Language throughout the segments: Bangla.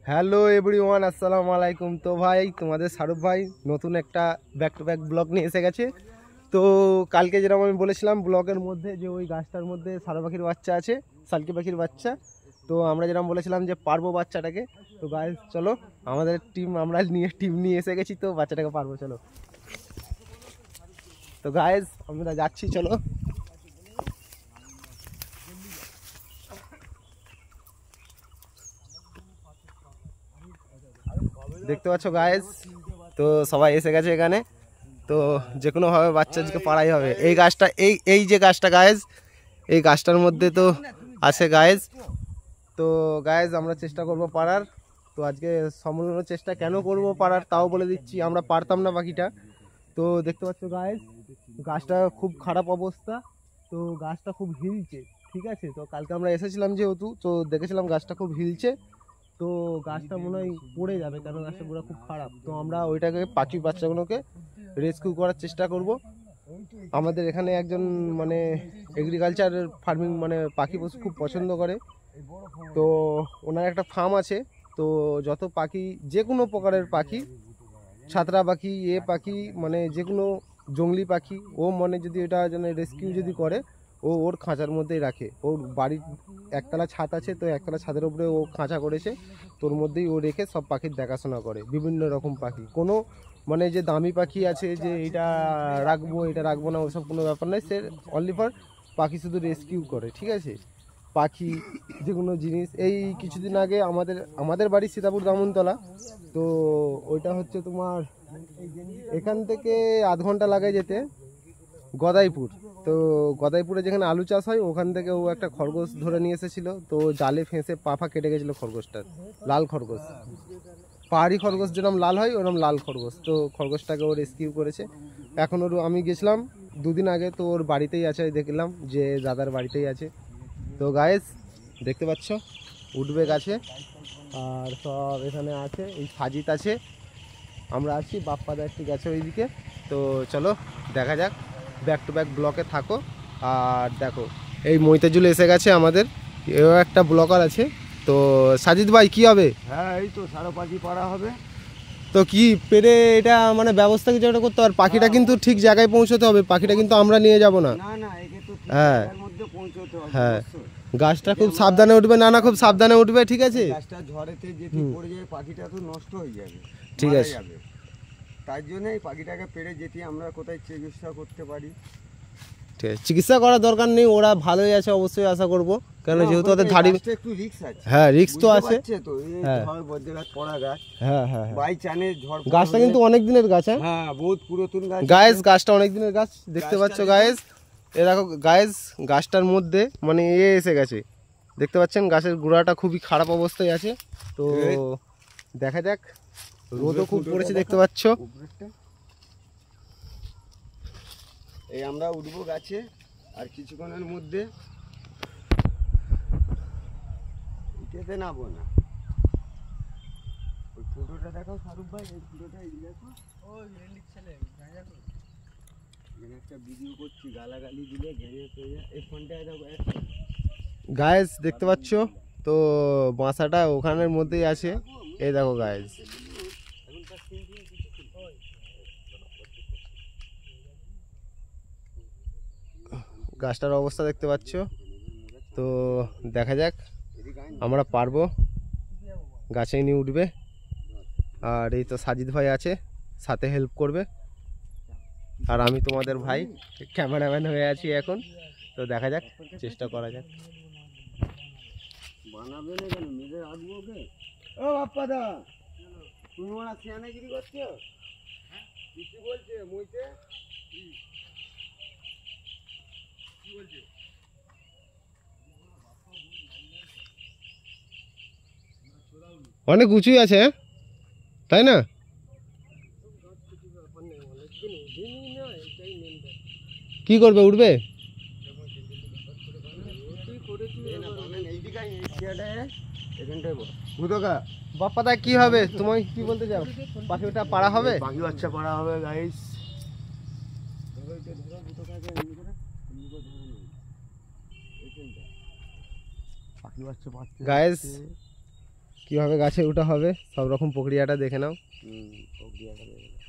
হ্যালো এভরিওয়ান, আসসালামু আলাইকুম। তো ভাই, তোমাদের শাহরুখ ভাই নতুন একটা ব্যাক টু ব্যাক ব্লগ নিয়ে এসে গেছে। তো কালকে যেরকম আমি বলেছিলাম ব্লগের মধ্যে যে ওই গাছটার মধ্যে সারু পাখির বাচ্চা আছে, সালকি পাখির বাচ্চা। তো আমরা যেরকম বলেছিলাম যে পারবো বাচ্চাটাকে। তো গাইস চলো, আমাদের আমরা টিম নিয়ে এসে গেছি, তো বাচ্চাটাকে পারবো চলো। তো গাইস আমরা যাচ্ছি, চলো। দেখতে পাচ্ছ গাইস, তো সবাই এসে গেছে এখানে। তো যে কোনোভাবে বাচ্চাকে পাড়াই হবে। এই গাছটা এই যে গাছটা গাইজ, এই গাছটার মধ্যে তো আছে গাইজ। তো গাইজ আমরা চেষ্টা করব পাড়ার। তো আজকে সম্পূর্ণ চেষ্টা কেন করব পাড়ার তাও বলে দিচ্ছি। আমরা পারতাম না বাকিটা। তো দেখতে পাচ্ছ গাইজ, গাছটা খুব খারাপ অবস্থা। তো গাছটা খুব হিলছে, ঠিক আছে। তো কালকে আমরা এসেছিলাম যেহেতু, তো দেখেছিলাম গাছটা খুব হিলছে। তো গাছটা মনে হয় পড়ে যাবে, কারণ গাছটা পুরো খুব খারাপ। তো আমরা ওইটাকে পাখি বাচ্চাগুলোকে রেস্কিউ করার চেষ্টা করব। আমাদের এখানে একজন মানে এগ্রিকালচার ফার্মিং মানে পাখি পশু খুব পছন্দ করে। তো ওনার একটা ফার্ম আছে। তো যত পাখি, যে কোনো প্রকারের পাখি, ছাতরা পাখি, পাখি মানে যে কোনো জংলি পাখি, ও মানে যদি এটা যেন রেস্কিউ যদি করে, ও ওর খাঁচার মধ্যেই রাখে। ওর বাড়ির একতলা ছাদ আছে, তো একতলা ছাদের উপরে ও খাঁচা করেছে। তোর মধ্যেই ও রেখে সব পাখির দেখাশোনা করে। বিভিন্ন রকম পাখি, কোনো মানে যে দামি পাখি আছে যে এটা রাখবো এটা রাখবো না, ওসব কোনো ব্যাপার নয়। সে অনলি ফর পাখি শুধু রেস্কিউ করে, ঠিক আছে। পাখি যে কোনো জিনিস। এই কিছুদিন আগে আমাদের বাড়ি সীতাপুর দামনতলা। তো ওইটা হচ্ছে তোমার এখান থেকে আধ ঘন্টা লাগে যেতে গদাইপুর। তো গদাইপুরে যেখানে আলু চাষ হয়, ওখান থেকে ও একটা খরগোশ ধরে নিয়ে এসেছিলো। তো জালে ফেঁসে পা কেটে গেছিলো খরগোশটার। লাল খরগোশ, পাহাড়ি খরগোশ যেরকম লাল হয় ওরকম লাল খরগোশ। তো খরগোশটাকে ও রেস্কিউ করেছে। এখন ওর আমি গেছিলাম দুদিন আগে, তো ওর বাড়িতেই আছে, দেখলাম যে দাদার বাড়িতেই আছে। তো গায়েস দেখতে পাচ্ছ উঠবে গাছে। আর সব এখানে আছে, এই সাজিত আছে, আমরা আছি, বাপ্পাদা একটি গেছে ওইদিকে। তো চলো দেখা যাক, ব্যাক টু ব্যাক ব্লকে থাকো। আর দেখো এই মইতাজুল এসে গেছে আমাদের, এও একটা ব্লকার আছে। তো সাজিদ ভাই কি হবে? হ্যাঁ, এই তো সারো পাখি পাড়া হবে। তো কি পেরে এটা মানে ব্যবস্থা কিছু একটা করতে হবে। পাখিটা কিন্তু ঠিক জায়গায় পৌঁছতে হবে, পাখিটা কিন্তু আমরা নিয়ে যাব না। না না, একে তো ঠিক হ্যাঁ জায়গার মধ্যে পৌঁছতে হবে। হ্যাঁ, গাছটা খুব সাবধানে উঠবে, না না খুব সাবধানে উঠবে, ঠিক আছে। গাছটা ঝড়েতে যদি পড়ে যায় পাখিটা তো নষ্ট হয়ে যাবে, ঠিক মারা আছে। যাবে। তার জন্য এই পাখিটাকে পেরে যেতে আমরা কোথায় চিকিৎসা করতে পারি। ঠিক আছে, চিকিৎসা করার দরকার নেই, ওরা ভালোই আছে অবশ্যই আশা করব। কেন যেহেতু ওদের ধাড়ি, একটু রিস্ক আছে। হ্যাঁ রিস্ক তো আছে। তো এই হ্যাঁ ঝড় বজ্রঘাত পড়া গাছ, হ্যাঁ হ্যাঁ, বাই চানে ঝড় গাছটা কিন্তু অনেক দিনের গাছ। হ্যাঁ হ্যাঁ, বহুত পুরাতন গাছ গায়েস, গাছটা অনেক দিনের গাছ। দেখতে পাচ্ছ গায়েস, এ দেখো গায়েস, গাছটার মধ্যে মানে এসে গেছে, দেখতে পাচ্ছেন। গাছের গোড়াটা খুবই খারাপ অবস্থায় আছে। তো দেখা যাক, রোদও খুব পড়েছে দেখতে পাচ্ছ। এই আমরা উঠবো গাছে আর কিছুক্ষণের মধ্যে। এটাতে নাবো না, ওই ফুটোটা দেখো শাহরুখ ভাই, এই ফুটোটা এই দেখো। একটা ভিডিও করছি, গালাগালি দিলে ঘেরে পেয়ে এই ফোনটায় দেখো। গায়েস দেখতে পাচ্ছ, তো বাসাটা ওখানের মধ্যেই আছে। এই দেখো গায়েস, গাছটার অবস্থা দেখতে পাচ্ছ। তো দেখা যাক, আমরা পারবো, গাছে নিয়ে উঠবে। আর এই তো সাজিদ ভাই আছে, সাথে হেল্প করবে। আর আমি তোমাদের ভাই ক্যামেরাম্যান হয়ে আছি এখন। তো দেখা যাক, চেষ্টা করা যাক। বানাবে না কেন, মেরে রাখবো ওকে। ও বাপ্পা দা, তুমি ওরা সিয়ানাগিরি করছো? কিছু বলছে মইতে, কি বলছে? অনেক উঁচুই আছে, তাই না? কি করবে, উঠবে? বাপ্পাদা কি হবে, তুমি কি বলতে চাও? পাখিটা পাড়া হবে? পাখি বাচ্চা পাড়া হবে গাইস। গাইস কীভাবে গাছে ওঠা হবে সব রকম প্রক্রিয়াটা দেখে নাও। প্রক্রিয়াটা দেখে নাও।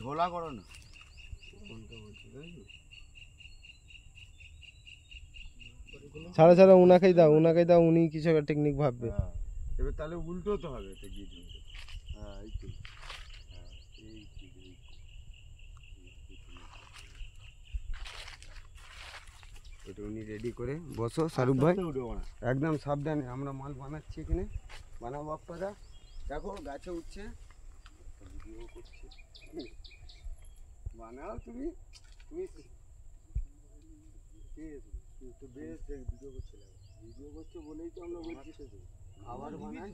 ঝোলা করো না, ছাড়ো ছাড়ো, উনাকেই দাও, উনি কিছু একটা টেকনিক ভাববে। এবার তাহলে উল্টো তো হবে তো গিয়ে দিতে। হ্যাঁ এই তো, এটা উনি রেডি করে বসো শাহরুখ ভাই, একদম সাবধানে। আমরা মাল বানাচ্ছি এখানে, বানাবো বাপ্পাদা। দেখো গাছে উঠছে, ভিডিও করছে, বানাও তুমি তুমি তো বেশ ভিডিও করছিলাম, ভিডিও করছো বলেই তো আমরা বলছি শুধু আবার বানাই।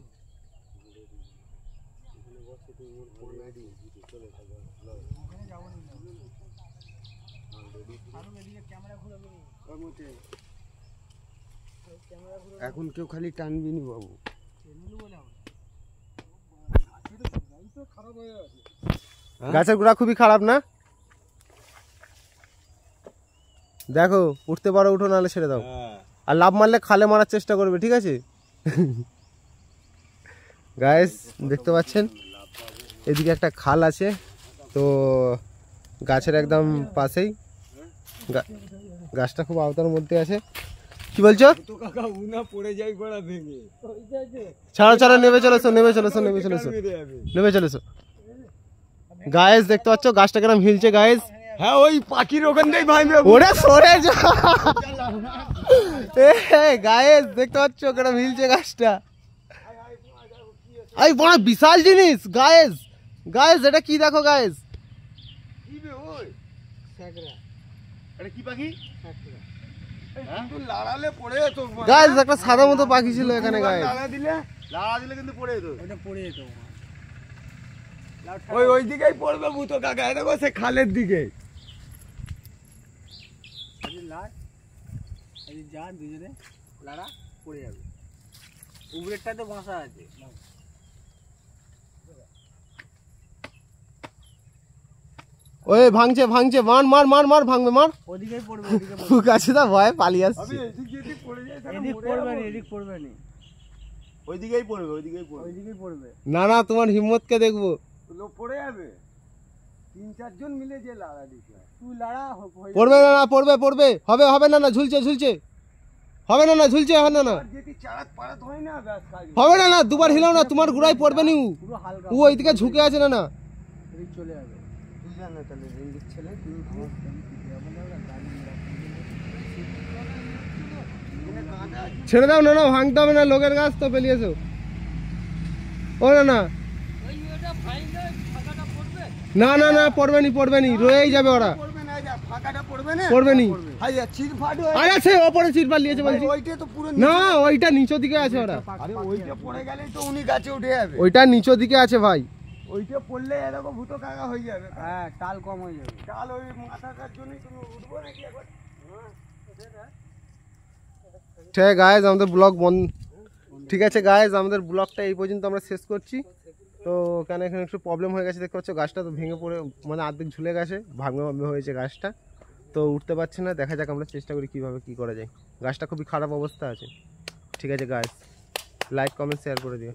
এখানে বসে তুমি ওর ফোন আইডি চলে থাকবে। এখন কেউ খালি টানবি নি বাবু, গাছের গোড়া খুবই খারাপ না? দেখো উঠতে পারো উঠো, নাহলে ছেড়ে দাও। আর লাভ মারলে খালে মারার চেষ্টা করবে, ঠিক আছে গাইস? দেখতে পাচ্ছেন এদিকে একটা খাল আছে, তো গাছের একদম পাশেই গাছটা খুব আওতার মধ্যে আছে। কি বলছো? ছাড়ো ছাড়ো, নেমে চলেছো। গাইস দেখতে পাচ্ছ গাছটা কেরম হিলছে গাইস? হ্যাঁ ওই পাখির ওখান থেকে ভাঙবে, ওরে সরে যা। গাইস দেখতে পাচ্ছ কেরম হিলছে গাছটা? এই বড় বিশাল জিনিস গাইস, এটা কি দেখো গাইস? কি পাখি? লাড়ালে পড়ে যেত গাইস, একটা সাদা মতো পাখি ছিল এখানে গাইস। লাড়া দিলে কিন্তু পড়ে যেত, ওটা পড়ে যেত। ওই দিকেই পড়বে ভূত কাকা, দেখো সে খালের দিকে। যা দুজনে লাড়া পড়ে যাবে, উপরেরটাতে বাসা আছে। ওই ভাঙছে, মার ভাঙবে, মার। ওদিকেই পড়বে, গাছে দা ভয় পালিয়ে আসছে। ওইদিকেই পড়বে। না তোমার হিম্মতকে দেখবো। পড়ে যাবে, 3-4 জন মিলে যে লাড়া দিছে। তুই লাড়া পড়বে না, পড়বে হবে না, ঝুলছে হবে না, ঝুলছে হবে না, যেটি চারাত পারাত হয় না, ব্যাস কাজ হবে না, দুবার হিলাও না, তোমার গুড়াই পড়বে নি। পুরো হালকা ও ওইদিকে ঝুঁকে আছে না এদিক চলে যাবে। তুই জান না তাহলে রেঙ্গির ছেলে, তুই ছেড়ে দাও। না ভাঙতে হবে না, লোকের গাছ তো পেলিয়েছো। ও না পড়বে নি, রয়েই যাবে ওরা। পড়বে নি, আরে ওপরে চিরফাট লিয়েছে বলছি। না ওইটা নিচের দিকে আছে ওরা। আরে ওইটা পড়ে গেলেই তো উনি গাছে উঠে যাবে। ওইটা নিচের দিকে আছে ভাই, ওইটা পড়লে এরকম ভূত কাকা হয়ে যাবে। হ্যাঁ টাল কম হয়ে যাবে, টাল ওই মাথাটার জন্যই তুমি উঠবো নাকি একবার। ঠিক আছে গাইজ, আমাদের ব্লগ বন্ধ। ঠিক আছে গাইজ, আমাদের ব্লগটা এই পর্যন্ত আমরা শেষ করছি। তো কেন এখানে একটু প্রবলেম হয়ে গেছে, দেখতে পাচ্ছ গাছটা তো ভেঙে পড়ে মানে অর্ধেক ঝুলে গেছে, ভাঙবে হয়েছে গাছটা, তো উঠতে পারছে না। দেখা যাক আমরা চেষ্টা করি কীভাবে কী করা যায়। গাছটা খুবই খারাপ অবস্থা আছে। ঠিক আছে গাইজ, লাইক কমেন্ট শেয়ার করে দিও।